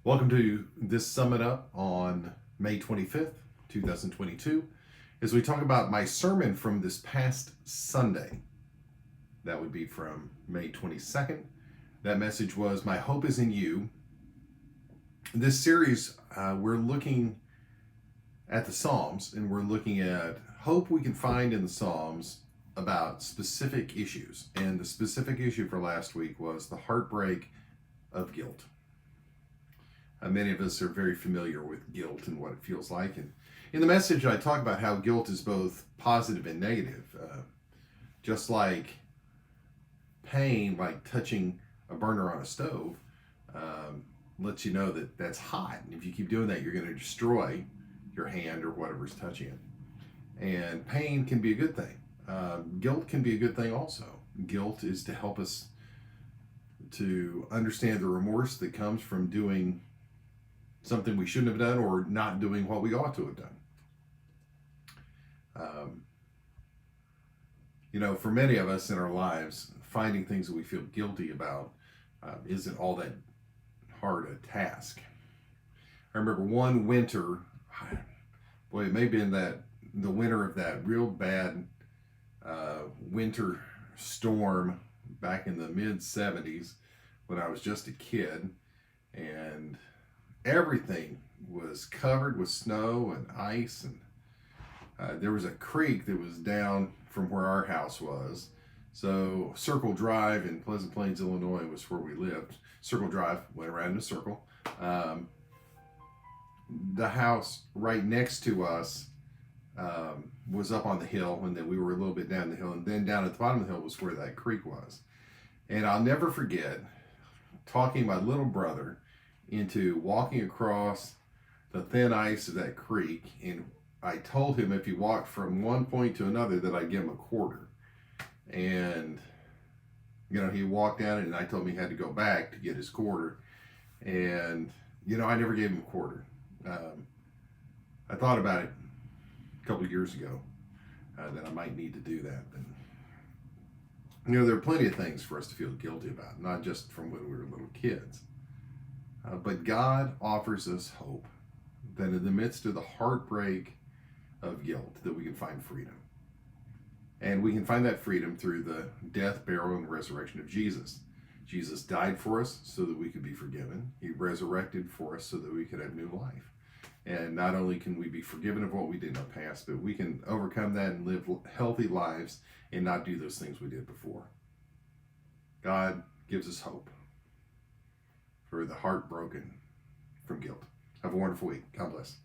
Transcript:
Welcome to this Summit Up on May 25th, 2022, as we talk about my sermon from this past Sunday. That would be from May 22nd. That message was, "My hope is in you." This series, we're looking at the Psalms, and we're looking at hope we can find in the Psalms about specific issues. And the specific issue for last week was the heartbreak of guilt. Many of us are very familiar with guilt and what it feels like. And in the message, I talk about how guilt is both positive and negative. Just like pain, like touching a burner on a stove, lets you know that that's hot. And if you keep doing that, you're going to destroy your hand or whatever's touching it. And pain can be a good thing. Guilt can be a good thing also. Guilt is to help us to understand the remorse that comes from doing something we shouldn't have done or not doing what we ought to have done. For many of us in our lives, finding things that we feel guilty about isn't all that hard a task. I remember one winter, boy, it may have been the winter of that real bad winter storm back in the mid-70s when I was just a kid, and everything was covered with snow and ice, and there was a creek that was down from where our house was. So Circle Drive in Pleasant Plains, Illinois was where we lived. Circle Drive went around in a circle. The house right next to us was up on the hill, and then we were a little bit down the hill, and then down at the bottom of the hill was where that creek was. And I'll never forget talking my little brother into walking across the thin ice of that creek, and I told him if he walked from one point to another that I'd give him a quarter. And he walked down it, and I told him he had to go back to get his quarter. And I never gave him a quarter. I thought about it a couple of years ago that I might need to do that. But there are plenty of things for us to feel guilty about, not just from when we were little kids. But God offers us hope that in the midst of the heartbreak of guilt, that we can find freedom. And we can find that freedom through the death, burial, and resurrection of Jesus. Jesus died for us so that we could be forgiven. He resurrected for us so that we could have new life. And not only can we be forgiven of what we did in the past, but we can overcome that and live healthy lives and not do those things we did before. God gives us hope for the heartbroken from guilt. Have a wonderful week. God bless.